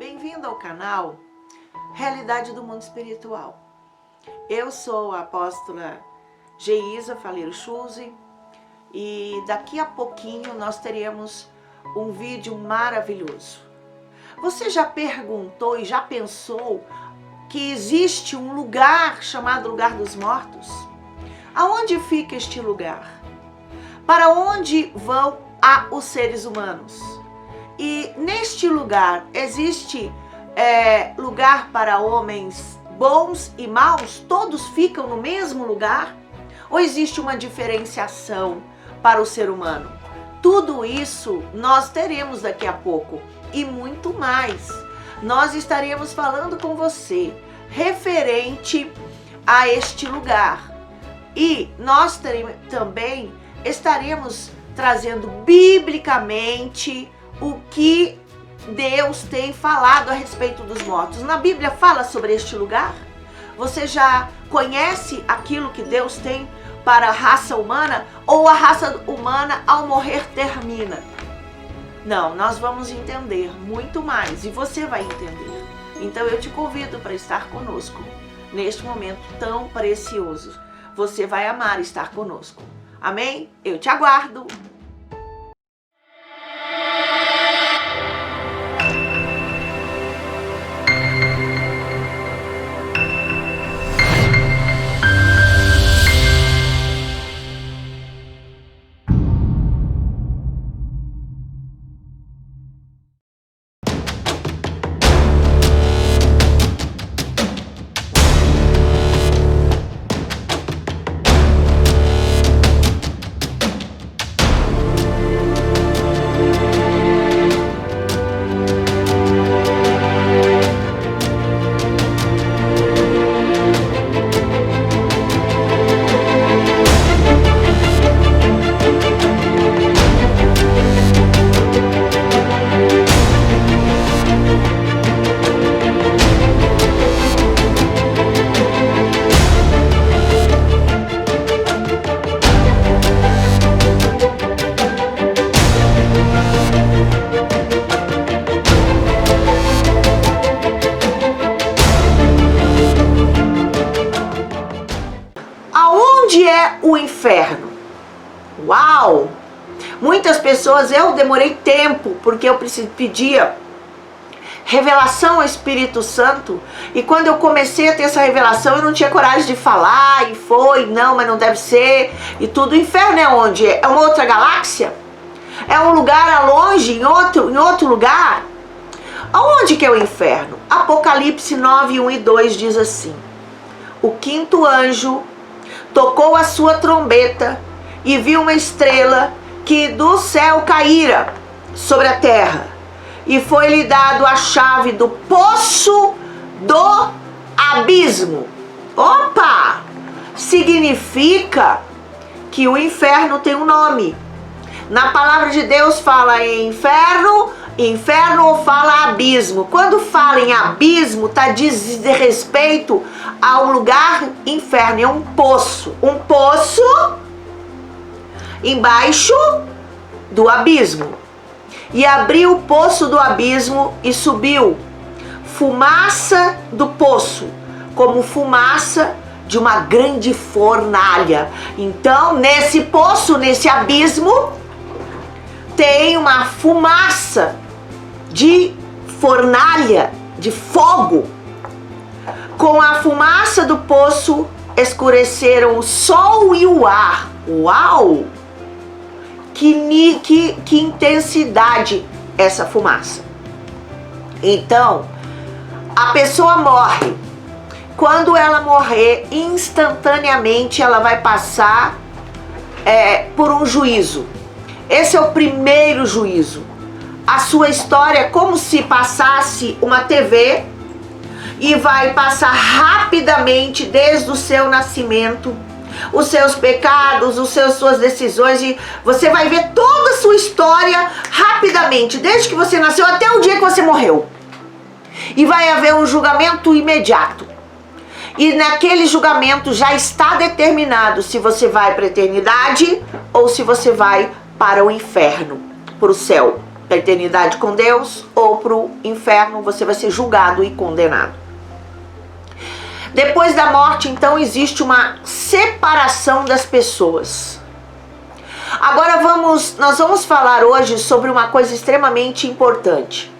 Bem-vindo ao canal Realidade do Mundo Espiritual. Eu sou a apóstola Geisa Faleiro Chuse e daqui a pouquinho nós teremos um vídeo maravilhoso. Você já perguntou e já pensou que existe um lugar chamado Lugar dos Mortos? Aonde fica este lugar? Para onde vão os seres humanos? E neste lugar existe lugar para homens bons e maus? Todos ficam no mesmo lugar? Ou existe uma diferenciação para o ser humano? Tudo isso nós teremos daqui a pouco e muito mais. Nós estaremos falando com você referente a este lugar. E nós também estaremos trazendo biblicamente o que Deus tem falado a respeito dos mortos. Na Bíblia fala sobre este lugar? Você já conhece aquilo que Deus tem para a raça humana? Ou a raça humana ao morrer termina? Não, nós vamos entender muito mais e você vai entender. Então eu te convido para estar conosco neste momento tão precioso. Você vai amar estar conosco. Amém? Eu te aguardo! Aonde é o inferno? Uau! Muitas pessoas, eu demorei tempo, porque eu pedia revelação ao Espírito Santo, e quando eu comecei a ter essa revelação, eu não tinha coragem de falar, e foi, não, mas não deve ser, e tudo. O inferno é onde? É uma outra galáxia? É um lugar longe, em outro lugar? Aonde que é o inferno? Apocalipse 9, 1 e 2 diz assim: o quinto anjo tocou a sua trombeta e viu uma estrela que do céu caíra sobre a terra, e foi-lhe dado a chave do poço do abismo. Opa! Significa que o inferno tem um nome. Na palavra de Deus fala em inferno ou fala abismo. Quando fala em abismo, diz respeito ao lugar inferno. É um poço embaixo do abismo. E abriu o poço do abismo e subiu fumaça do poço, como fumaça de uma grande fornalha. Então, nesse poço, nesse abismo, tem uma fumaça de fornalha, de fogo. Com a fumaça do poço escureceram o sol e o ar. Uau! Que intensidade essa fumaça. Então, a pessoa morre. Quando ela morrer, instantaneamente ela vai passar por um juízo. Esse é o primeiro juízo. A sua história é como se passasse uma TV e vai passar rapidamente desde o seu nascimento, os seus pecados, suas decisões, e você vai ver toda a sua história rapidamente, desde que você nasceu até o dia que você morreu. E vai haver um julgamento imediato. E naquele julgamento já está determinado se você vai para a eternidade ou se você vai para o inferno, para o céu. para a eternidade com Deus, ou para o inferno, você vai ser julgado e condenado. Depois da morte, então, existe uma separação das pessoas. Agora nós vamos falar hoje sobre uma coisa extremamente importante.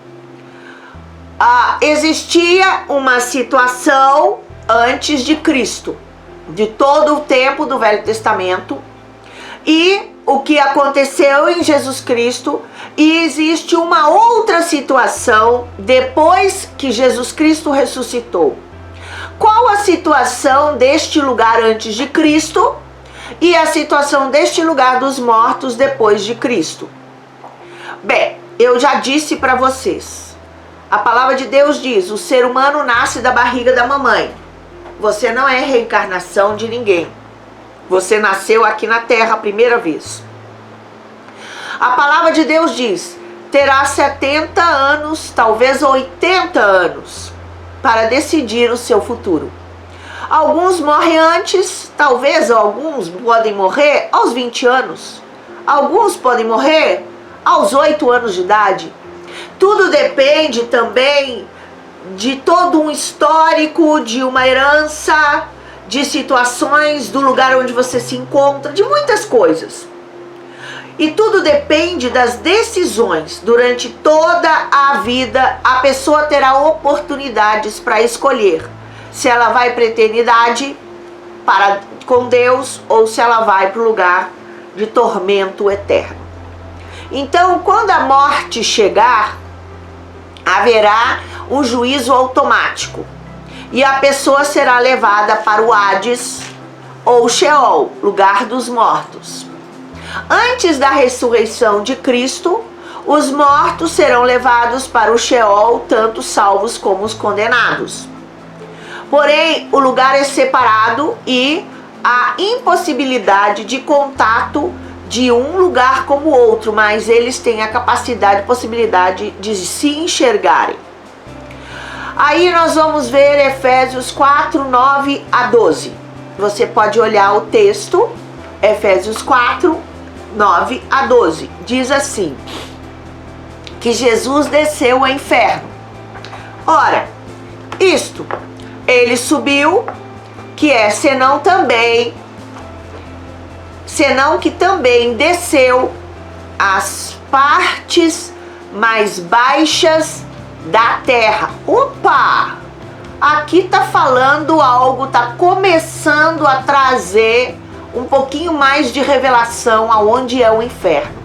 Existia uma situação antes de Cristo, de todo o tempo do Velho Testamento, e o que aconteceu em Jesus Cristo, e existe uma outra situação depois que Jesus Cristo ressuscitou. Qual a situação deste lugar antes de Cristo e a situação deste lugar dos mortos depois de Cristo? Bem, eu já disse para vocês, a palavra de Deus diz: o ser humano nasce da barriga da mamãe. Você não é reencarnação de ninguém. Você nasceu aqui na Terra a primeira vez. A palavra de Deus diz: terá 70 anos, talvez 80 anos, para decidir o seu futuro. Alguns morrem antes, talvez alguns podem morrer aos 20 anos. Alguns podem morrer aos 8 anos de idade. Tudo depende também de todo um histórico, de uma herança, de situações, do lugar onde você se encontra, de muitas coisas. E tudo depende das decisões. Durante toda a vida, a pessoa terá oportunidades para escolher se ela vai para a eternidade com Deus ou se ela vai para o lugar de tormento eterno. Então, quando a morte chegar, haverá um juízo automático e a pessoa será levada para o Hades ou Sheol, lugar dos mortos. Antes da ressurreição de Cristo, os mortos serão levados para o Sheol, tanto salvos como os condenados. Porém, o lugar é separado e há impossibilidade de contato de um lugar como o outro, mas eles têm a capacidade, possibilidade de se enxergarem. Aí nós vamos ver Efésios 4, 9 a 12. Você pode olhar o texto, Efésios 4, 9 a 12. Diz assim: que Jesus desceu ao inferno. Ora, isto, ele subiu, que é senão que também desceu às partes mais baixas da terra. Opa! Aqui tá falando algo, tá começando a trazer um pouquinho mais de revelação aonde é o inferno.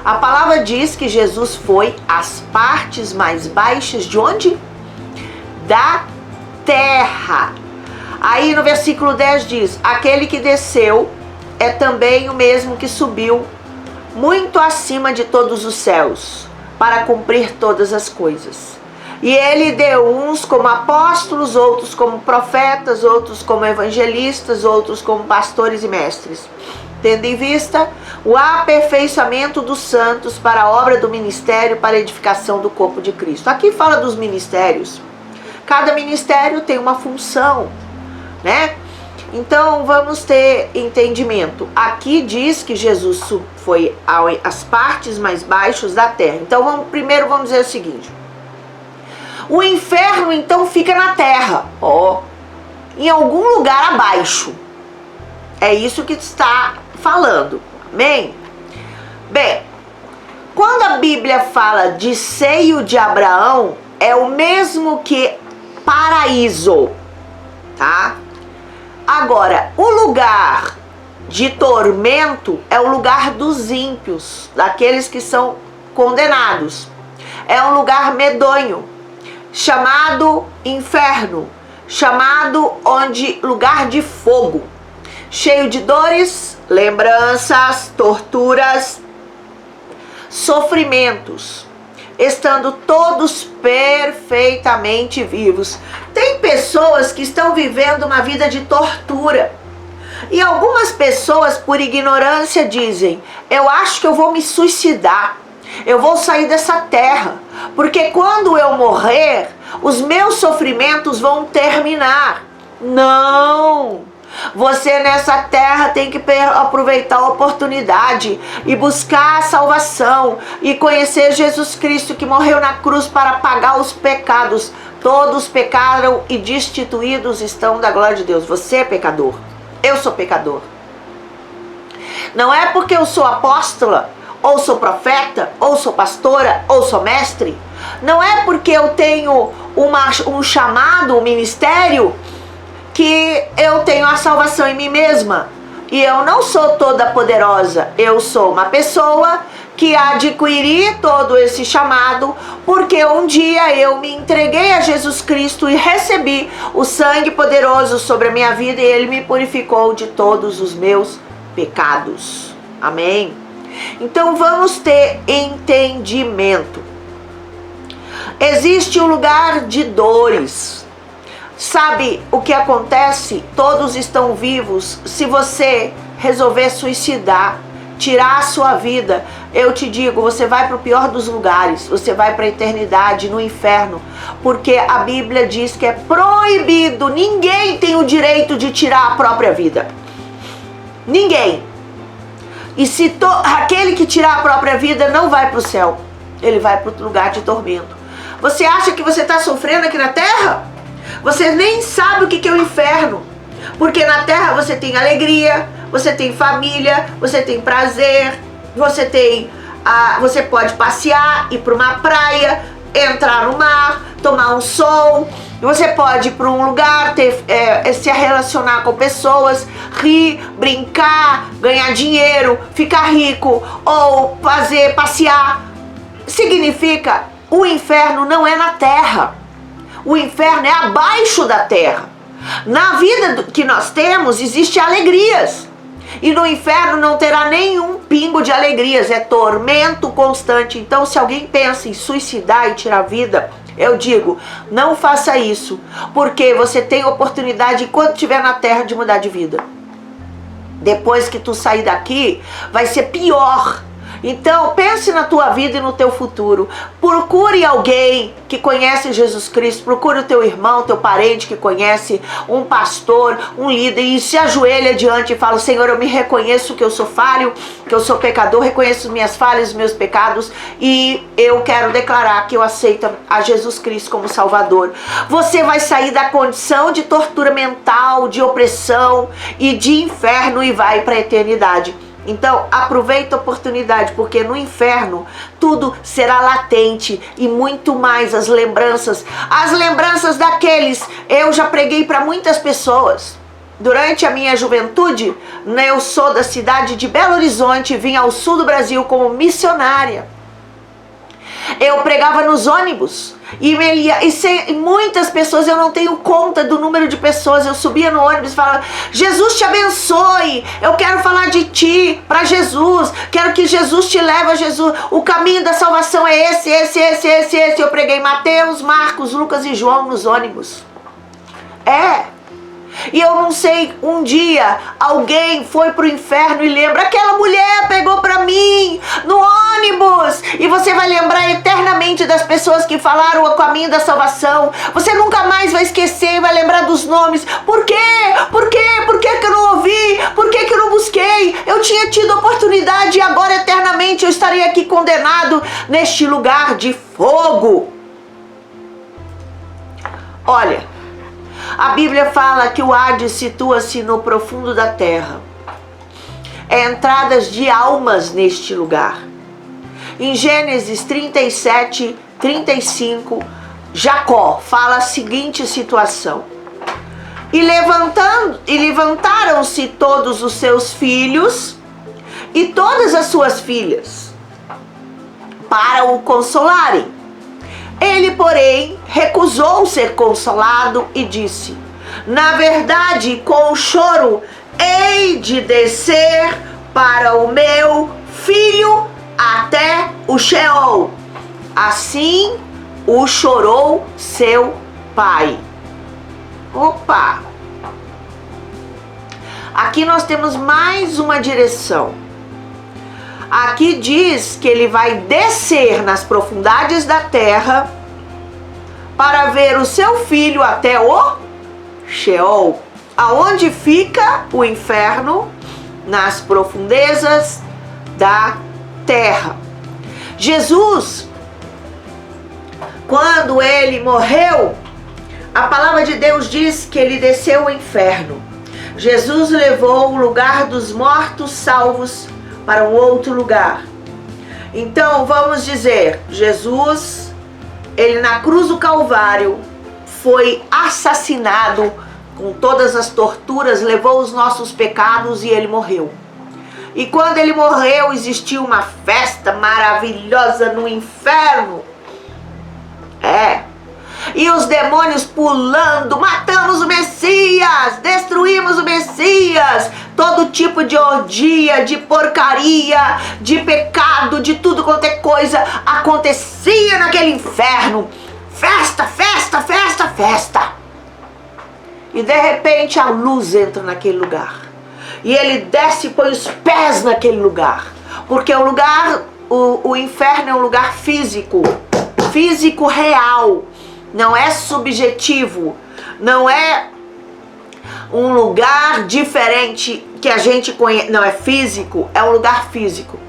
A palavra diz que Jesus foi às partes mais baixas de onde? Da terra. Aí no versículo 10 diz: aquele que desceu é também o mesmo que subiu muito acima de todos os céus, para cumprir todas as coisas. E ele deu uns como apóstolos, outros como profetas, outros como evangelistas, outros como pastores e mestres, tendo em vista o aperfeiçoamento dos santos para a obra do ministério, para a edificação do corpo de Cristo. Aqui fala dos ministérios. Cada ministério tem uma função, né? Então vamos ter entendimento. Aqui diz que Jesus foi às partes mais baixas da terra. Então primeiro vamos dizer o seguinte: o inferno então fica na terra, em algum lugar abaixo. É isso que está falando, amém? Bem, quando a Bíblia fala de seio de Abraão, é o mesmo que paraíso, tá? Agora, o lugar de tormento é o lugar dos ímpios, daqueles que são condenados. É um lugar medonho, chamado inferno, chamado lugar de fogo, cheio de dores, lembranças, torturas, sofrimentos, estando todos perfeitamente vivos. Tem pessoas que estão vivendo uma vida de tortura. E algumas pessoas, por ignorância, dizem: eu acho que eu vou me suicidar, eu vou sair dessa terra, porque quando eu morrer, os meus sofrimentos vão terminar. Não! Você nessa terra tem que aproveitar a oportunidade e buscar a salvação e conhecer Jesus Cristo, que morreu na cruz para pagar os pecados. Todos pecaram e destituídos estão da glória de Deus. Você é pecador, eu sou pecador. Não é porque eu sou apóstola, ou sou profeta, ou sou pastora, ou sou mestre. Não é porque eu tenho um chamado, um ministério, que eu tenho a salvação em mim mesma. E eu não sou toda poderosa. Eu sou uma pessoa que adquiri todo esse chamado porque um dia eu me entreguei a Jesus Cristo e recebi o sangue poderoso sobre a minha vida e Ele me purificou de todos os meus pecados. Amém? Então vamos ter entendimento. Existe um lugar de dores. Sabe o que acontece? Todos estão vivos. Se você resolver suicidar, tirar a sua vida, eu te digo, você vai para o pior dos lugares. Você vai para a eternidade, no inferno. Porque a Bíblia diz que é proibido. Ninguém tem o direito de tirar a própria vida. Ninguém. E se aquele que tirar a própria vida não vai para o céu, ele vai para o lugar de tormento. Você acha que você está sofrendo aqui na terra? Você nem sabe o que é o inferno. Porque na terra você tem alegria, você tem família, você tem prazer, você pode passear, ir para uma praia, entrar no mar, tomar um sol. Você pode ir para um lugar, se relacionar com pessoas, rir, brincar, ganhar dinheiro, ficar rico ou passear. Significa, o inferno não é na terra. O inferno é abaixo da terra. Na vida que nós temos, existe alegrias. E no inferno não terá nenhum pingo de alegrias. É tormento constante. Então, se alguém pensa em suicidar e tirar a vida, eu digo, não faça isso. Porque você tem oportunidade, enquanto estiver na terra, de mudar de vida. Depois que tu sair daqui, vai ser pior. Então, pense na tua vida e no teu futuro. Procure alguém que conhece Jesus Cristo. Procure o teu irmão, teu parente que conhece, um pastor, um líder, e se ajoelha diante e fala: Senhor, eu me reconheço que eu sou falho, que eu sou pecador, reconheço minhas falhas, meus pecados, e eu quero declarar que eu aceito a Jesus Cristo como Salvador. Você vai sair da condição de tortura mental, de opressão e de inferno e vai para a eternidade. Então, aproveita a oportunidade, porque no inferno tudo será latente e muito mais as lembranças daqueles. Eu já preguei para muitas pessoas. Durante a minha juventude, eu sou da cidade de Belo Horizonte, vim ao sul do Brasil como missionária. Eu pregava nos ônibus e muitas pessoas, eu não tenho conta do número de pessoas. Eu subia no ônibus e falava: Jesus te abençoe, eu quero falar de ti para Jesus, quero que Jesus te leve a Jesus, o caminho da salvação é esse. Eu preguei Mateus, Marcos, Lucas e João nos ônibus. E eu não sei, um dia alguém foi pro inferno e lembra: aquela mulher pegou pra mim no ônibus. E você vai lembrar eternamente das pessoas que falaram o caminho da salvação. Você nunca mais vai esquecer, vai lembrar dos nomes. Por quê? Por que eu não ouvi? Por que eu não busquei? Eu tinha tido oportunidade e agora eternamente eu estarei aqui condenado neste lugar de fogo. Olha, a Bíblia fala que o Hades situa-se no profundo da terra. É entradas de almas neste lugar. Em Gênesis 37, 35, Jacó fala a seguinte situação: E levantaram-se todos os seus filhos e todas as suas filhas para o consolarem. Ele, porém, recusou ser consolado e disse: na verdade, com choro, hei de descer para o meu filho até o Sheol. Assim o chorou seu pai. Opa! Aqui nós temos mais uma direção. Aqui diz que ele vai descer nas profundidades da terra para ver o seu filho até o Sheol. Aonde fica o inferno? Nas profundezas da terra. Jesus, quando ele morreu, a palavra de Deus diz que ele desceu ao inferno. Jesus levou o lugar dos mortos salvos para um outro lugar. Então vamos dizer, Jesus, ele na cruz do Calvário foi assassinado com todas as torturas, levou os nossos pecados e ele morreu. E quando ele morreu, existiu uma festa maravilhosa no inferno. E os demônios pulando, matamos o Messias, destruímos o Messias. Todo tipo de orgia, de porcaria, de pecado, de tudo quanto é coisa acontecia naquele inferno. Festa, festa, festa, festa. E de repente a luz entra naquele lugar. E ele desce e põe os pés naquele lugar. Porque o lugar, o inferno é um lugar físico. Físico real. Não é subjetivo. Não é um lugar diferente que a gente conhece. Não, é físico. É um lugar físico.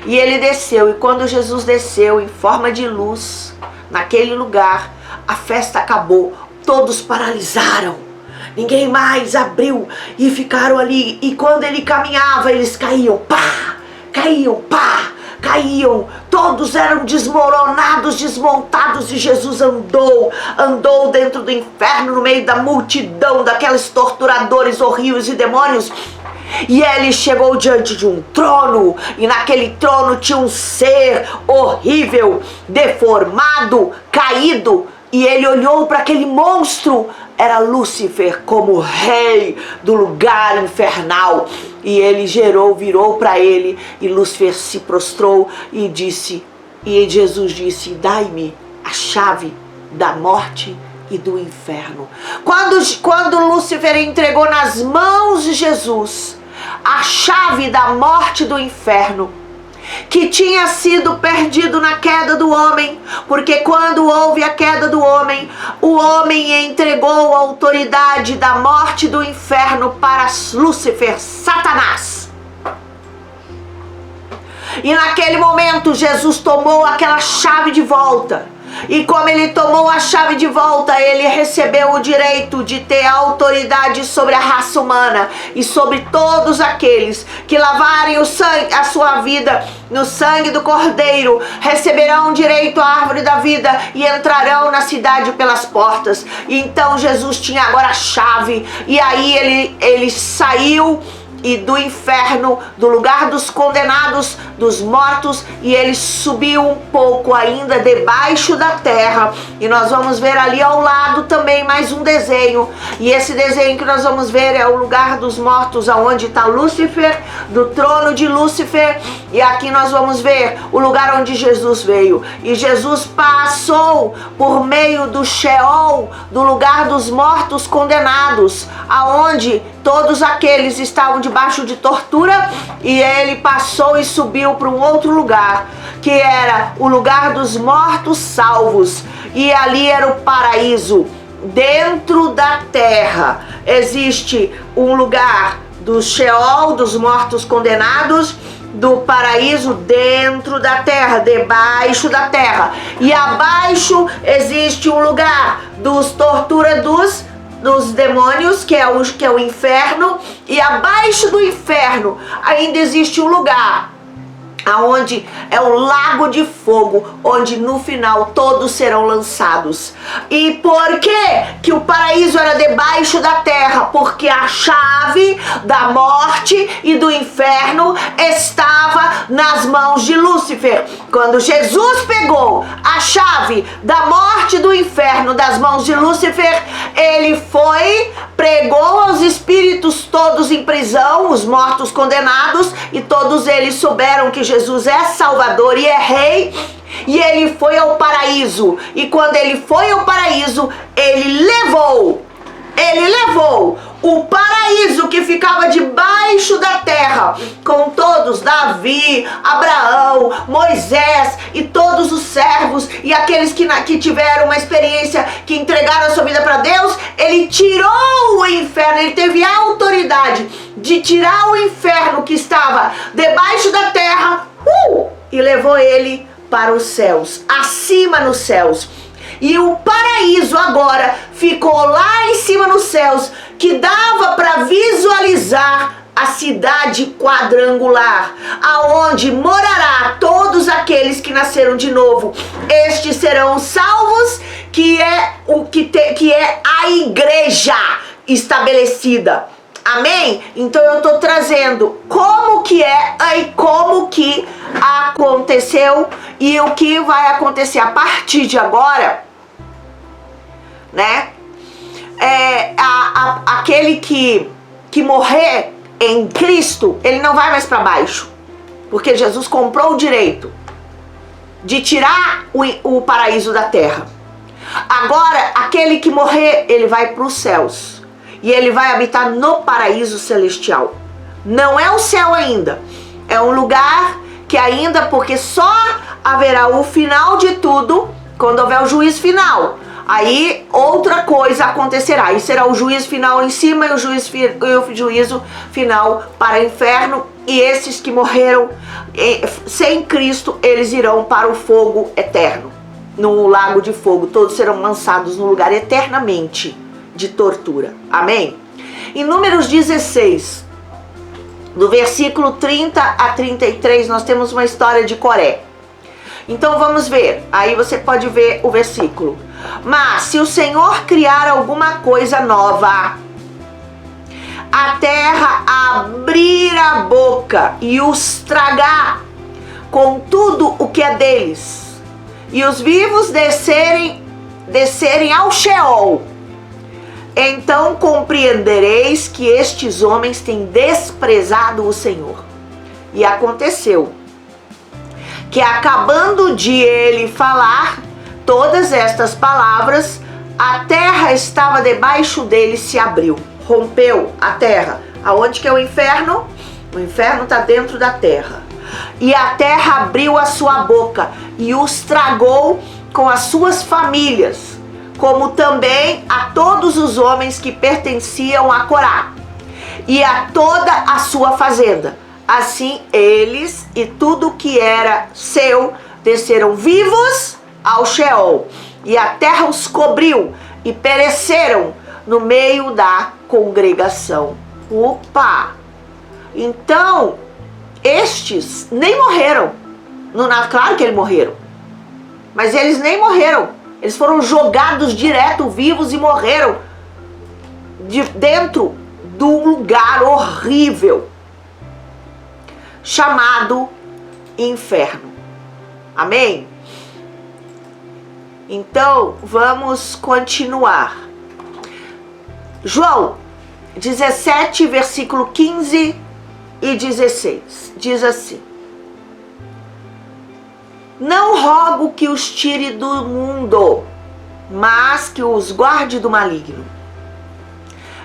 E ele desceu. E quando Jesus desceu em forma de luz, naquele lugar, a festa acabou. Todos paralisaram. Ninguém mais abriu e ficaram ali. E quando ele caminhava, eles caíam, pá, caíam, pá, caíam. Todos eram desmoronados, desmontados. E Jesus andou dentro do inferno, no meio da multidão, daqueles torturadores horríveis e demônios. E ele chegou diante de um trono, e naquele trono tinha um ser horrível, deformado, caído. E ele olhou para aquele monstro, era Lúcifer, como rei do lugar infernal. E ele virou para ele, e Lúcifer se prostrou e disse, e Jesus disse, dai-me a chave da morte e do inferno. Quando Lúcifer entregou nas mãos de Jesus a chave da morte e do inferno, que tinha sido perdido na queda do homem, porque quando houve a queda do homem, o homem entregou a autoridade da morte e do inferno para Lúcifer, Satanás. E naquele momento Jesus tomou aquela chave de volta. E como ele tomou a chave de volta, ele recebeu o direito de ter autoridade sobre a raça humana e sobre todos aqueles que lavarem o sangue, a sua vida no sangue do Cordeiro, receberão direito à árvore da vida e entrarão na cidade pelas portas. E então Jesus tinha agora a chave, e aí ele saiu e do inferno, do lugar dos condenados, dos mortos, e ele subiu um pouco ainda debaixo da terra. E nós vamos ver ali ao lado também mais um desenho, e esse desenho que nós vamos ver é o lugar dos mortos, aonde está Lúcifer, do trono de Lúcifer. E aqui nós vamos ver o lugar onde Jesus veio, e Jesus passou por meio do Sheol, do lugar dos mortos condenados, aonde todos aqueles estavam debaixo de tortura, e ele passou e subiu para um outro lugar, que era o lugar dos mortos salvos, e ali era o paraíso. Dentro da terra existe um lugar do Sheol, dos mortos condenados, do paraíso dentro da terra, debaixo da terra, e abaixo existe um lugar dos tortura dos demônios, que é o inferno. E abaixo do inferno ainda existe um lugar aonde é o lago de fogo, onde no final todos serão lançados. E por que o paraíso era debaixo da terra? Porque a chave da morte e do inferno estava nas mãos de Lúcifer. Quando Jesus pegou a chave da morte e do inferno das mãos de Lúcifer, ele foi, pregou aos espíritos todos em prisão, os mortos condenados, e todos eles souberam que Jesus é Salvador e é Rei, e ele foi ao paraíso. E quando ele foi ao paraíso, ele levou o paraíso que ficava debaixo da terra, com todos, Davi, Abraão, Moisés e todos os servos e aqueles que tiveram uma experiência, que entregaram a sua vida para Deus, ele tirou o inferno, ele teve a autoridade de tirar o inferno que estava debaixo da terra e levou ele para os céus, acima nos céus. E o paraíso agora ficou lá em cima nos céus, que dava para visualizar a cidade quadrangular, aonde morará todos aqueles que nasceram de novo. Estes serão salvos, que é a igreja estabelecida. Amém? Então eu estou trazendo como que aconteceu e o que vai acontecer a partir de agora, né? Aquele que morrer em Cristo, ele não vai mais para baixo, porque Jesus comprou o direito de tirar o paraíso da terra. Agora, aquele que morrer, ele vai para os céus e ele vai habitar no paraíso celestial. Não é o céu ainda, é um lugar que ainda, porque só haverá o final de tudo quando houver o juízo final. Aí outra coisa acontecerá, e será o juízo final em cima e o juízo final para o inferno, e esses que morreram sem Cristo, eles irão para o fogo eterno, no lago de fogo. Todos serão lançados no lugar eternamente de tortura. Amém? Em Números 16, do versículo 30 a 33, nós temos uma história de Coré. Então vamos ver, aí você pode ver o versículo. Mas se o Senhor criar alguma coisa nova, a terra abrir a boca e os tragar com tudo o que é deles, e os vivos descerem ao Sheol, então compreendereis que estes homens têm desprezado o Senhor. E aconteceu que, acabando de ele falar todas estas palavras, a terra estava debaixo dele, se abriu, rompeu a terra. Aonde que é o inferno? O inferno está dentro da terra. E a terra abriu a sua boca e os tragou com as suas famílias, como também a todos os homens que pertenciam a Corá, e a toda a sua fazenda. Assim eles e tudo que era seu desceram vivos ao Sheol, e a terra os cobriu e pereceram no meio da congregação. Opa! Então, estes nem morreram. Claro que eles morreram, mas eles nem morreram. Eles foram jogados direto vivos e morreram dentro de um lugar horrível chamado inferno. Amém? Então, vamos continuar. João 17, versículo 15 e 16, diz assim: não rogo que os tire do mundo, mas que os guarde do maligno.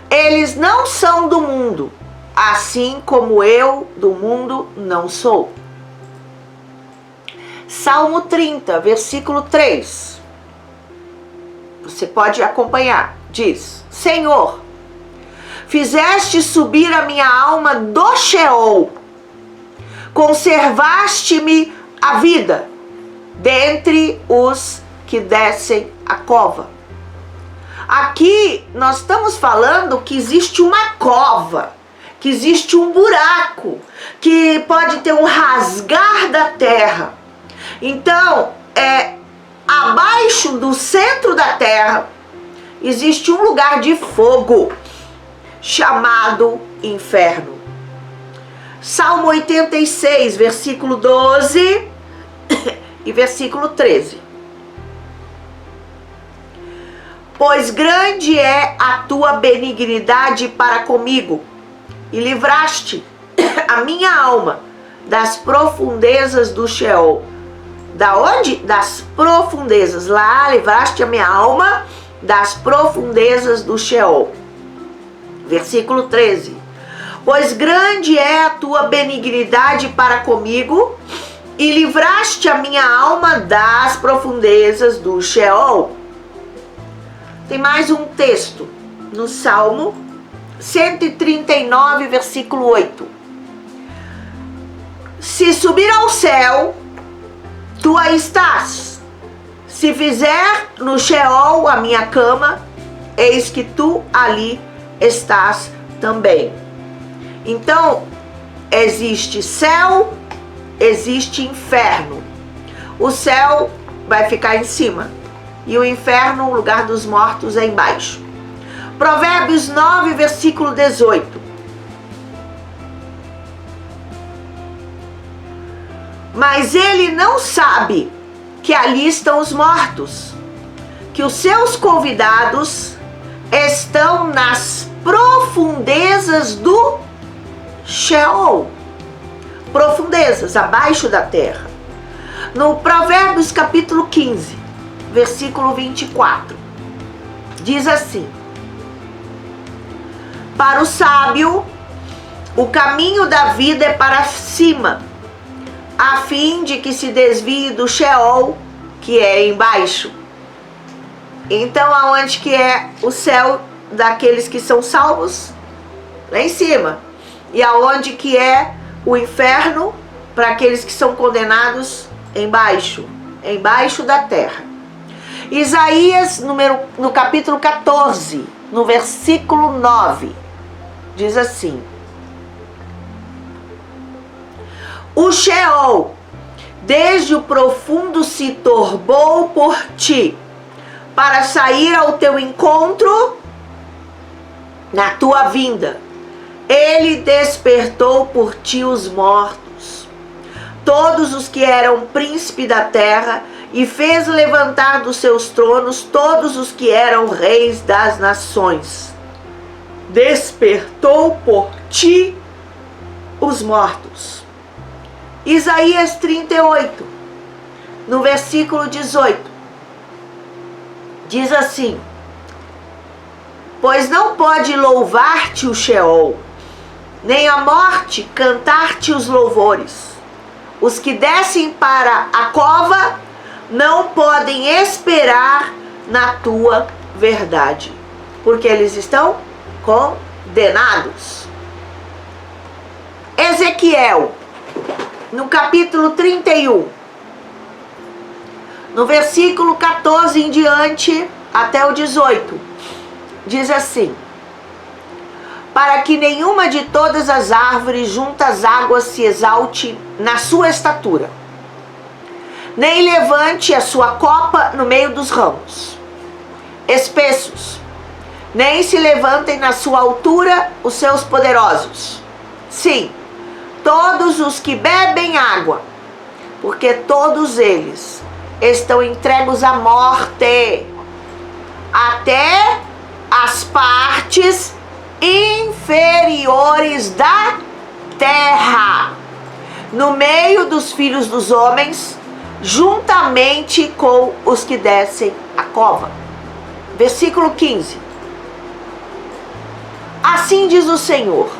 Eles não são do mundo, assim como eu do mundo não sou. Salmo 30, versículo 3. Você pode acompanhar. Diz: Senhor, fizeste subir a minha alma do Sheol, conservaste-me a vida dentre os que descem a cova. Aqui nós estamos falando que existe uma cova, que existe um buraco, que pode ter um rasgar da terra. Então, abaixo do centro da terra existe um lugar de fogo chamado inferno. Salmo 86, versículo 12 e versículo 13. Pois grande é a tua benignidade para comigo, e livraste a minha alma das profundezas do Sheol. Da onde? Das profundezas. Lá livraste a minha alma das profundezas do Sheol. Versículo 13. Pois grande é a tua benignidade para comigo, e livraste a minha alma das profundezas do Sheol. Tem mais um texto no Salmo 139, versículo 8. Se subir ao céu, tu aí estás. Se fizer no Sheol a minha cama, eis que tu ali estás também. Então, existe céu, existe inferno. O céu vai ficar em cima e o inferno, o lugar dos mortos, é embaixo. Provérbios 9, versículo 18. Mas ele não sabe que ali estão os mortos, que os seus convidados estão nas profundezas do Sheol. Profundezas, abaixo da terra. No Provérbios capítulo 15, versículo 24, diz assim: para o sábio, o caminho da vida é para cima, a fim de que se desvie do Sheol, que é embaixo. Então, aonde que é o céu daqueles que são salvos? Lá em cima. E aonde que é o inferno para aqueles que são condenados? Embaixo. Embaixo da terra. Isaías, no capítulo 14, no versículo 9, diz assim: o Sheol, desde o profundo se turbou por ti, para sair ao teu encontro na tua vinda. Ele despertou por ti os mortos, todos os que eram príncipe da terra, e fez levantar dos seus tronos todos os que eram reis das nações. Despertou por ti os mortos. Isaías 38, no versículo 18, diz assim: pois não pode louvar-te o Sheol, nem a morte cantar-te os louvores. Os que descem para a cova não podem esperar na tua verdade, porque eles estão condenados. Ezequiel, no capítulo 31, no versículo 14 em diante até o 18, diz assim: para que nenhuma de todas as árvores junto às águas se exalte na sua estatura, nem levante a sua copa no meio dos ramos espessos, nem se levantem na sua altura os seus poderosos. Sim, todos os que bebem água, porque todos eles estão entregos à morte, até as partes inferiores da terra, no meio dos filhos dos homens, juntamente com os que descem a cova. Versículo 15. Assim diz o Senhor: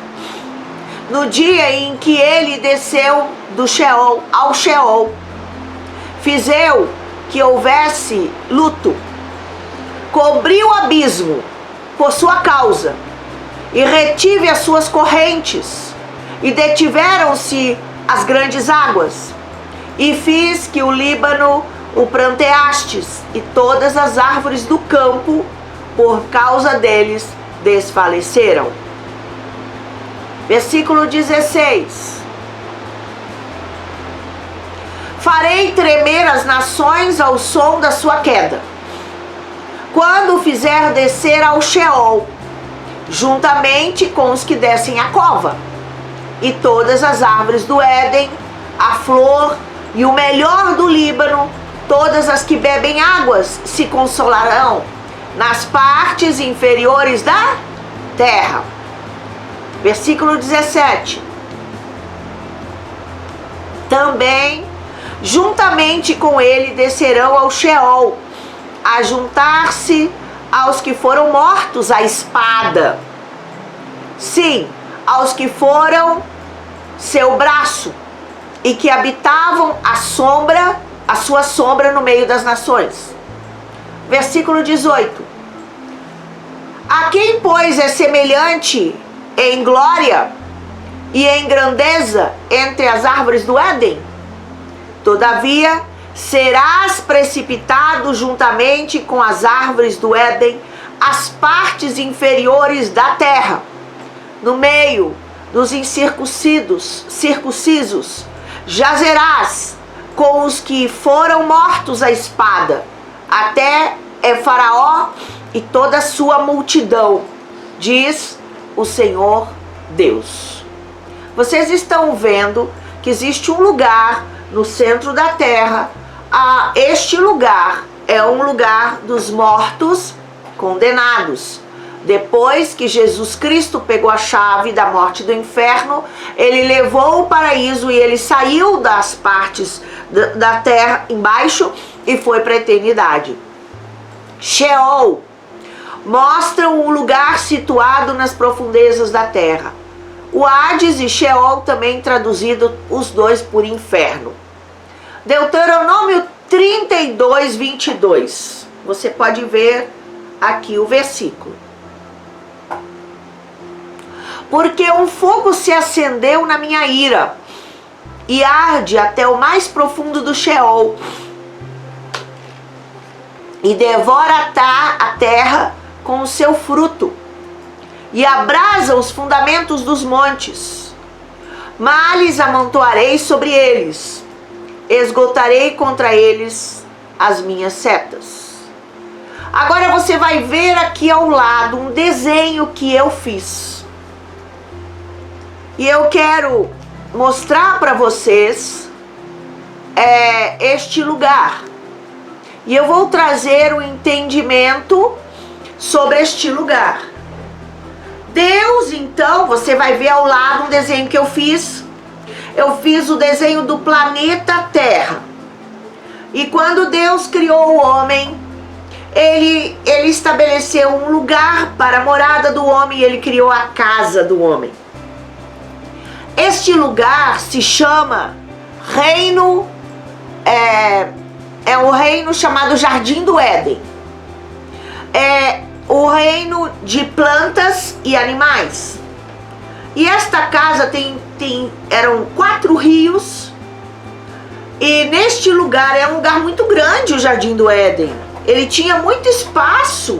no dia em que ele desceu do Sheol ao Sheol, fiz eu que houvesse luto, cobri o abismo por sua causa, e retive as suas correntes, e detiveram-se as grandes águas, e fiz que o Líbano o pranteastes, e todas as árvores do campo, por causa deles, desfaleceram. Versículo 16. Farei tremer as nações ao som da sua queda, quando o fizer descer ao Sheol, juntamente com os que descem a cova, e todas as árvores do Éden, a flor e o melhor do Líbano, todas as que bebem águas, se consolarão nas partes inferiores da terra. Versículo 17. Também, juntamente com ele, descerão ao Sheol, a juntar-se aos que foram mortos à espada, sim, aos que foram seu braço e que habitavam a sua sombra no meio das nações. Versículo 18. A quem, pois, é semelhante em glória e em grandeza entre as árvores do Éden? Todavia, serás precipitado juntamente com as árvores do Éden às partes inferiores da terra, no meio dos circuncisos, jazerás com os que foram mortos à espada, até Faraó e toda a sua multidão, diz o Senhor Deus. Vocês estão vendo que existe um lugar no centro da terra. Este lugar é um lugar dos mortos condenados. Depois que Jesus Cristo pegou a chave da morte do inferno, ele levou o paraíso e ele saiu das partes da terra embaixo e foi para a eternidade. Sheol mostra um lugar situado nas profundezas da terra. O Hades e Sheol também traduzido os dois por inferno. Deuteronômio 32, 22. Você pode ver aqui o versículo. Porque um fogo se acendeu na minha ira e arde até o mais profundo do Sheol e devora a terra com o seu fruto e abrasa os fundamentos dos montes. Males amontoarei sobre eles, esgotarei contra eles as minhas setas. Agora você vai ver aqui ao lado um desenho que eu fiz. E eu quero mostrar para vocês este lugar. E eu vou trazer o entendimento sobre este lugar. Deus, então, você vai ver ao lado um desenho que eu fiz. Eu fiz o desenho do planeta Terra. E quando Deus criou o homem, ele estabeleceu um lugar para a morada do homem e ele criou a casa do homem. Este lugar se chama reino, é o reino chamado Jardim do Éden. É o reino de plantas e animais. E esta casa eram 4 rios. E neste lugar, é um lugar muito grande o Jardim do Éden. Ele tinha muito espaço.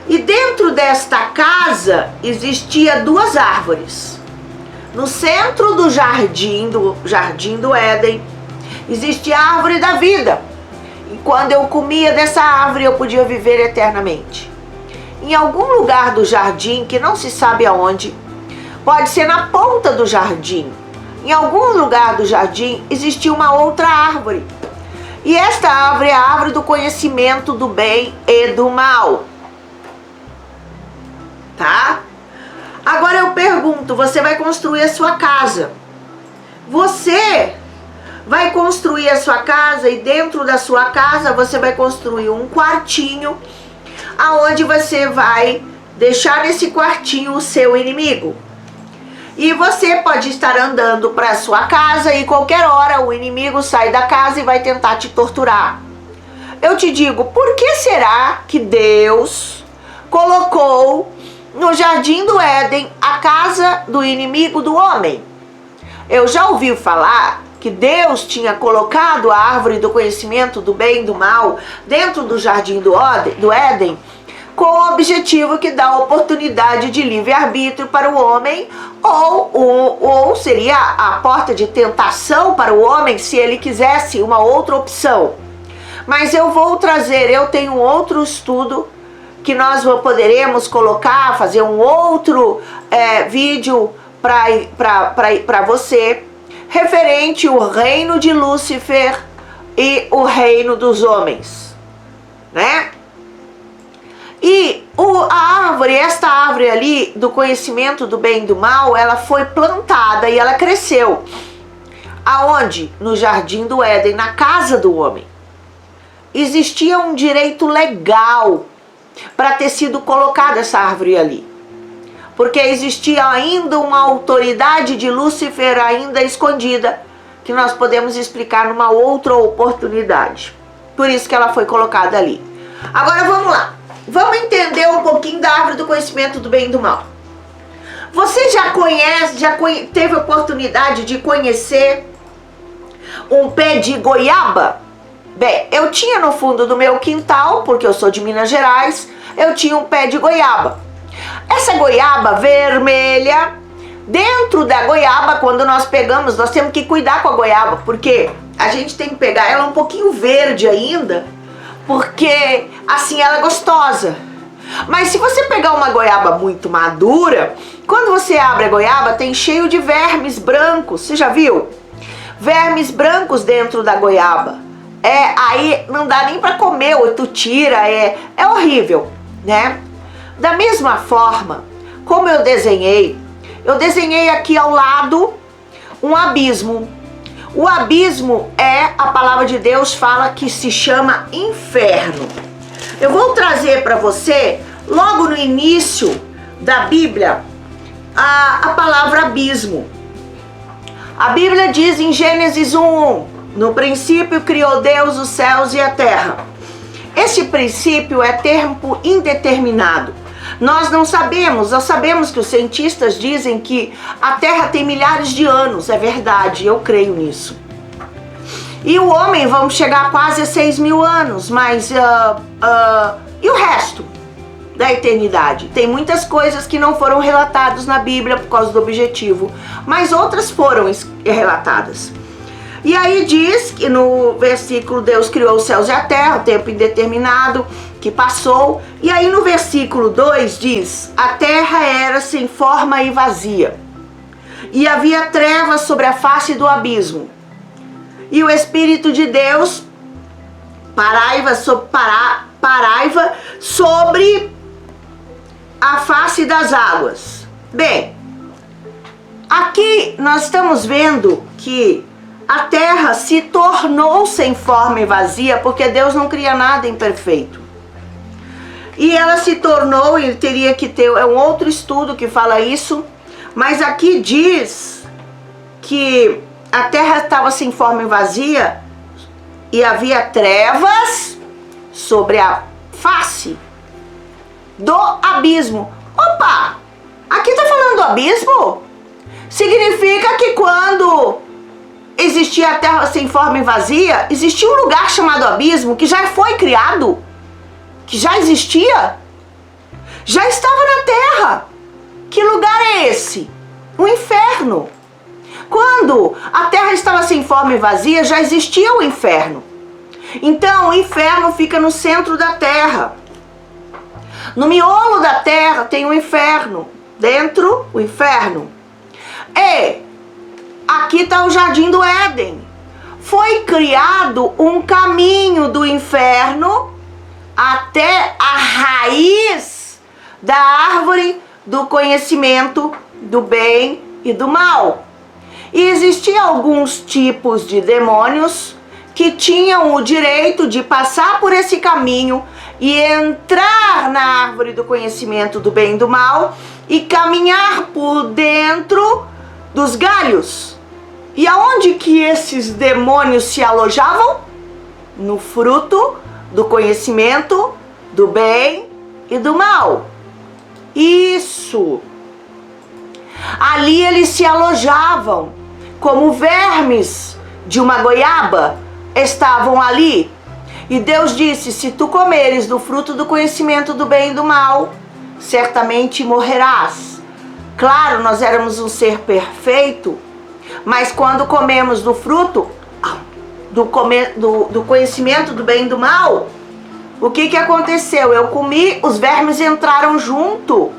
E dentro desta casa existia 2 árvores. No centro do Jardim do Éden, existia a árvore da vida. E quando eu comia dessa árvore, eu podia viver eternamente. Em algum lugar do jardim, que não se sabe aonde, pode ser na ponta do jardim, em algum lugar do jardim, existia uma outra árvore. E esta árvore é a árvore do conhecimento do bem e do mal. Tá? Agora eu pergunto, você vai construir a sua casa. Você vai construir a sua casa e dentro da sua casa você vai construir um quartinho aonde você vai deixar nesse quartinho o seu inimigo. E você pode estar andando para a sua casa e qualquer hora o inimigo sai da casa e vai tentar te torturar. Eu te digo, por que será que Deus colocou no Jardim do Éden a casa do inimigo do homem? Eu já ouvi falar que Deus tinha colocado a árvore do conhecimento do bem e do mal dentro do Jardim do Éden com o objetivo que dá oportunidade de livre-arbítrio para o homem ou seria a porta de tentação para o homem se ele quisesse uma outra opção. Mas eu tenho um outro estudo que nós poderemos colocar, fazer um outro vídeo para você, referente ao reino de Lúcifer e o reino dos homens, né? E esta árvore ali, do conhecimento do bem e do mal, ela foi plantada e ela cresceu. Aonde? No Jardim do Éden, na casa do homem. Existia um direito legal para ter sido colocada essa árvore ali. porque existia ainda uma autoridade de Lúcifer ainda escondida, que nós podemos explicar numa outra oportunidade. Por isso que ela foi colocada ali. Agora vamos lá. Vamos entender um pouquinho da árvore do conhecimento do bem e do mal. Você já teve oportunidade de conhecer um pé de goiaba? Bem, eu tinha no fundo do meu quintal, porque eu sou de Minas Gerais, eu tinha um pé de goiaba. Essa goiaba vermelha, dentro da goiaba, quando nós pegamos, nós temos que cuidar com a goiaba, porque a gente tem que pegar ela um pouquinho verde ainda, porque assim ela é gostosa. Mas se você pegar uma goiaba muito madura, quando você abre a goiaba, tem cheio de vermes brancos. Você já viu? Vermes brancos dentro da goiaba. Aí não dá nem para comer, ou tu tira, é horrível, né? Da mesma forma, como eu desenhei aqui ao lado um abismo. O abismo a palavra de Deus fala que se chama inferno. Eu vou trazer para você, logo no início da Bíblia, a palavra abismo. A Bíblia diz em Gênesis 1:1, no princípio criou Deus os céus e a terra. Esse princípio é tempo indeterminado. Nós não sabemos, nós sabemos que os cientistas dizem que a Terra tem milhares de anos, é verdade, eu creio nisso. E o homem, vamos chegar quase a 6.000 anos, mas e o resto da eternidade? Tem muitas coisas que não foram relatadas na Bíblia por causa do objetivo, mas outras foram relatadas. E aí diz que no versículo Deus criou os céus e a terra, o tempo indeterminado que passou. E aí no versículo 2 diz: a terra era sem forma e vazia, e havia trevas sobre a face do abismo, e o Espírito de Deus paraiva sobre a face das águas. Bem, aqui nós estamos vendo que a terra se tornou sem forma e vazia, porque Deus não cria nada imperfeito. E ela se tornou, ele teria que ter, um outro estudo que fala isso, mas aqui diz que a terra estava sem forma e vazia, e havia trevas sobre a face do abismo. Opa! Aqui está falando do abismo? Significa que quando existia a terra sem forma e vazia, existia um lugar chamado abismo que já foi criado, que já existia, já estava na terra. Que lugar é esse? O inferno. Quando a terra estava sem forma e vazia, já existia o inferno. Então o inferno fica no centro da terra. No miolo da terra tem o inferno. Dentro, o inferno. Aqui está o jardim do Éden. Foi criado um caminho do inferno até a raiz da árvore do conhecimento do bem e do mal. E existiam alguns tipos de demônios que tinham o direito de passar por esse caminho e entrar na árvore do conhecimento do bem e do mal e caminhar por dentro dos galhos. E aonde que esses demônios se alojavam? No fruto do conhecimento do bem e do mal. Isso. Ali eles se alojavam, como vermes de uma goiaba, estavam ali. E Deus disse: se tu comeres do fruto do conhecimento do bem e do mal, certamente morrerás. Claro, nós éramos um ser perfeito, mas quando comemos do fruto do conhecimento do bem e do mal, o que aconteceu? Eu comi, os vermes entraram junto.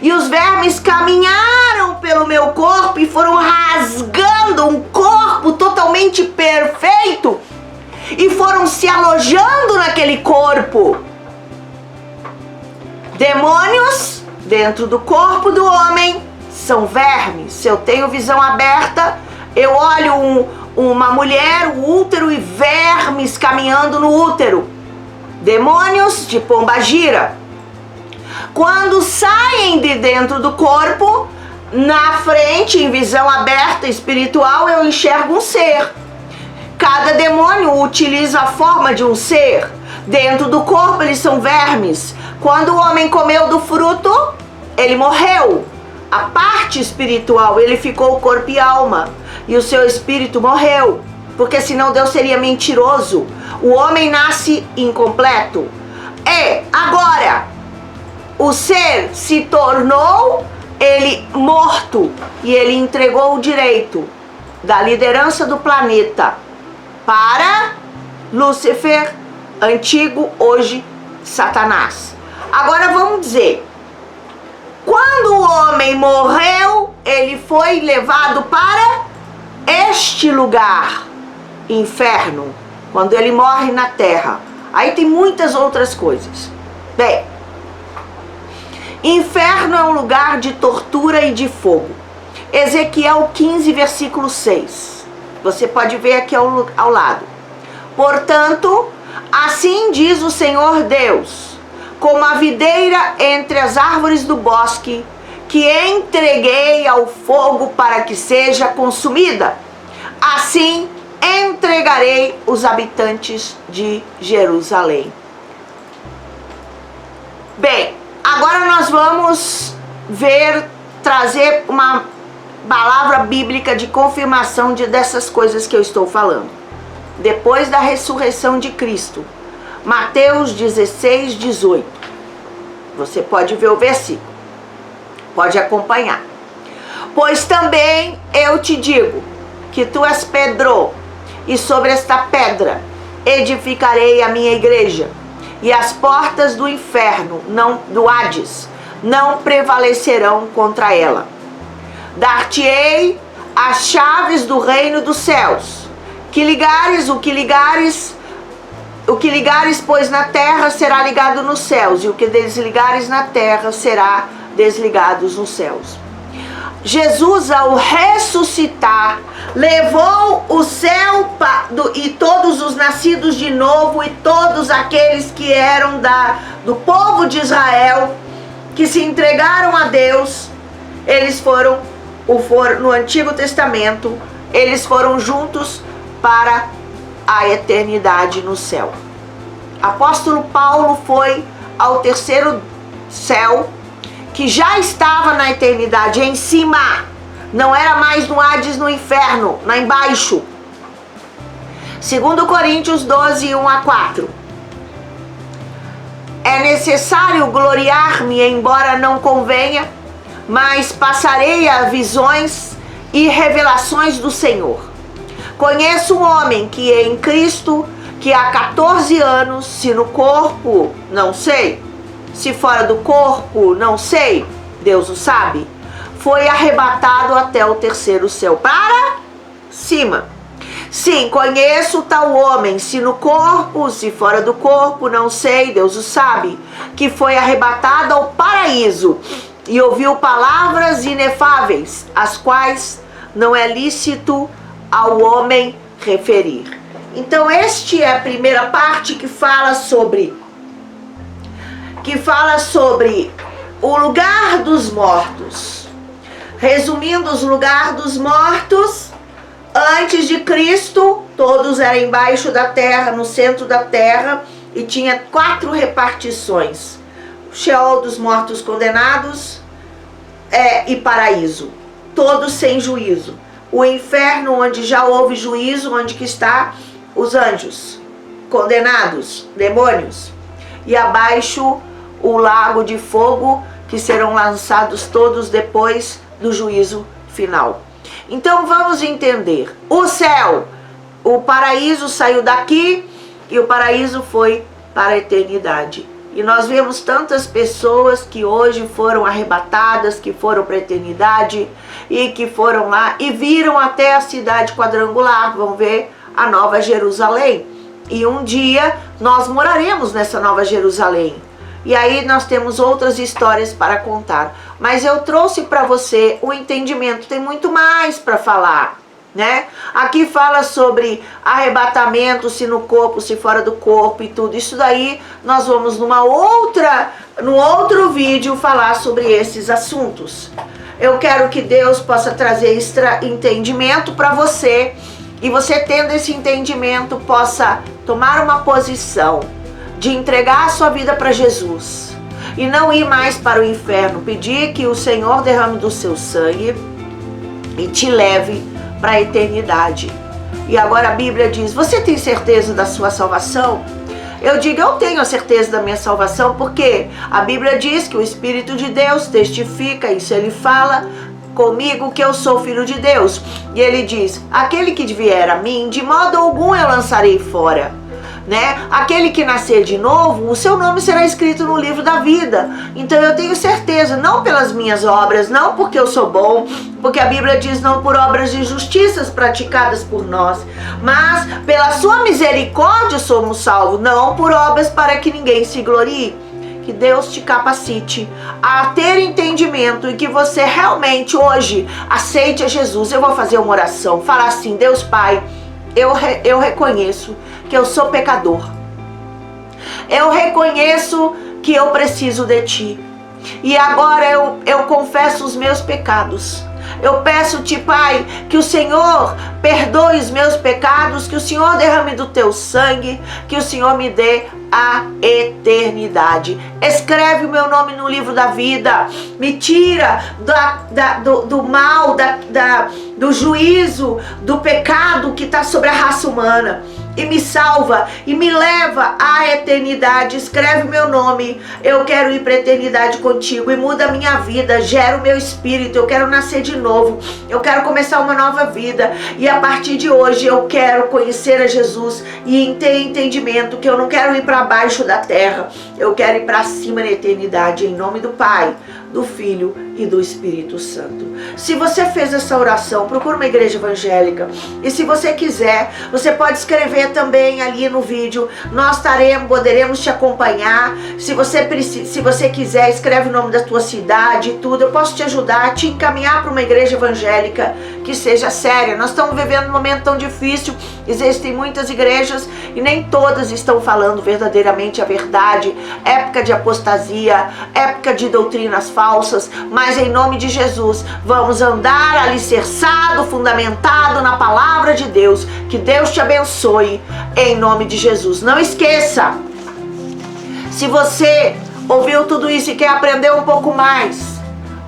E os vermes caminharam pelo meu corpo e foram rasgando um corpo totalmente perfeito. E foram se alojando naquele corpo. Demônios dentro do corpo do homem são vermes. Se eu tenho visão aberta, eu olho uma mulher, o útero, e vermes caminhando no útero. Demônios de pombagira. Quando saem de dentro do corpo, na frente, em visão aberta espiritual, eu enxergo um ser. Cada demônio utiliza a forma de um ser. Dentro do corpo eles são vermes. Quando o homem comeu do fruto, ele morreu. A parte espiritual, ele ficou corpo e alma. E o seu espírito morreu. Porque senão Deus seria mentiroso. O homem nasce incompleto. E agora, o ser se tornou ele morto. E ele entregou o direito da liderança do planeta para Lúcifer, antigo, hoje Satanás. Agora vamos dizer, quando o homem morreu, ele foi levado para este lugar, inferno, quando ele morre na terra. Aí tem muitas outras coisas. Bem, inferno é um lugar de tortura e de fogo. Ezequiel 15, versículo 6. Você pode ver aqui ao lado. Portanto, assim diz o Senhor Deus, como a videira entre as árvores do bosque, que entreguei ao fogo para que seja consumida, assim entregarei os habitantes de Jerusalém. Bem, agora nós vamos trazer uma palavra bíblica de confirmação dessas coisas que eu estou falando. Depois da ressurreição de Cristo, Mateus 16, 18. Você pode ver o versículo, pode acompanhar. Pois também eu te digo que tu és Pedro, e sobre esta pedra edificarei a minha igreja, e as portas do inferno, do Hades, não prevalecerão contra ela. Dar-te-ei as chaves do reino dos céus. O que ligares, pois, na terra será ligado nos céus, e o que desligares na terra será desligado nos céus. Jesus, ao ressuscitar, levou o céu e todos os nascidos de novo e todos aqueles que eram do povo de Israel, que se entregaram a Deus, eles foram no Antigo Testamento, eles foram juntos para a eternidade no céu. Apóstolo Paulo foi ao terceiro céu, que já estava na eternidade, em cima, não era mais no Hades, no inferno, lá embaixo. 2 Coríntios 12, 1 a 4. É necessário gloriar-me, embora não convenha, mas passarei a visões e revelações do Senhor. Conheço um homem que é em Cristo, que há 14 anos, se no corpo, não sei, se fora do corpo, não sei, Deus o sabe, foi arrebatado até o terceiro céu, para cima. Sim, conheço tal homem, se no corpo, se fora do corpo, não sei, Deus o sabe, que foi arrebatado ao paraíso e ouviu palavras inefáveis, as quais não é lícito ao homem referir. Então, esta é a primeira parte que fala sobre o lugar dos mortos. Resumindo, os lugares dos mortos, antes de Cristo, todos eram embaixo da terra, no centro da terra, e tinha 4 repartições: o Sheol dos mortos condenados e paraíso, todos sem juízo. O inferno, onde já houve juízo, onde que está os anjos condenados, demônios, e abaixo o lago de fogo, que serão lançados todos depois do juízo final. Então vamos entender, o céu, o paraíso saiu daqui e o paraíso foi para a eternidade. E nós vemos tantas pessoas que hoje foram arrebatadas, que foram para a eternidade e que foram lá e viram até a cidade quadrangular, vão ver a Nova Jerusalém. E um dia nós moraremos nessa Nova Jerusalém. E aí nós temos outras histórias para contar. Mas eu trouxe para você o entendimento, tem muito mais para falar, né? Aqui fala sobre arrebatamento, se no corpo, se fora do corpo e tudo. Isso daí nós vamos numa outra no outro vídeo falar sobre esses assuntos. Eu quero que Deus possa trazer entendimento para você, e você, tendo esse entendimento, possa tomar uma posição de entregar a sua vida para Jesus e não ir mais para o inferno. Pedir que o Senhor derrame do seu sangue e te leve para a eternidade. E agora a Bíblia diz: você tem certeza da sua salvação? Eu digo: eu tenho a certeza da minha salvação, porque a Bíblia diz que o Espírito de Deus testifica, isso ele fala comigo, que eu sou filho de Deus. E ele diz: aquele que vier a mim, de modo algum eu lançarei fora. Né? Aquele que nascer de novo, o seu nome será escrito no livro da vida. Então eu tenho certeza, não pelas minhas obras, não porque eu sou bom, porque a Bíblia diz: não por obras de justiças praticadas por nós, mas pela sua misericórdia somos salvos, não por obras para que ninguém se glorie. Que Deus te capacite a ter entendimento e que você realmente hoje aceite a Jesus. Eu vou fazer uma oração, falar assim: Deus Pai, eu reconheço que eu sou pecador. Eu reconheço que eu preciso de Ti. E agora eu confesso os meus pecados. Eu peço-te, Pai, que o Senhor perdoe os meus pecados, que o Senhor derrame do Teu sangue, que o Senhor me dê a eternidade. Escreve o meu nome no livro da vida. Me tira do mal, do juízo, do pecado que está sobre a raça humana. E me salva e me leva à eternidade. Escreve o meu nome. Eu quero ir para a eternidade contigo. E muda a minha vida. Gera o meu espírito. Eu quero nascer de novo. Eu quero começar uma nova vida. E a partir de hoje eu quero conhecer a Jesus e ter entendimento que eu não quero ir para baixo da terra. Eu quero ir para cima na eternidade. Em nome do Pai, do Filho e do Espírito Santo. Se você fez essa oração, procura uma igreja evangélica. E se você quiser, você pode escrever também ali no vídeo. Nós poderemos te acompanhar. Se você quiser, escreve o nome da tua cidade e tudo. Eu posso te ajudar, te encaminhar para uma igreja evangélica que seja séria. Nós estamos vivendo um momento tão difícil. Existem muitas igrejas e nem todas estão falando verdadeiramente a verdade. Época de apostasia, época de doutrinas falsas. Mas em nome de Jesus, vamos andar alicerçado, fundamentado na palavra de Deus. Que Deus te abençoe em nome de Jesus. Não esqueça, se você ouviu tudo isso e quer aprender um pouco mais,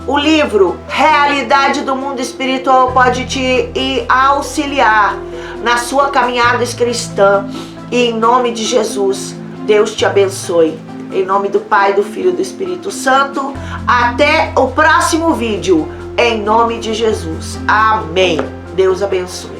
o livro Realidade do Mundo Espiritual pode te auxiliar na sua caminhada cristã. E em nome de Jesus, Deus te abençoe. Em nome do Pai, do Filho e do Espírito Santo. Até o próximo vídeo. Em nome de Jesus. Amém. Deus abençoe.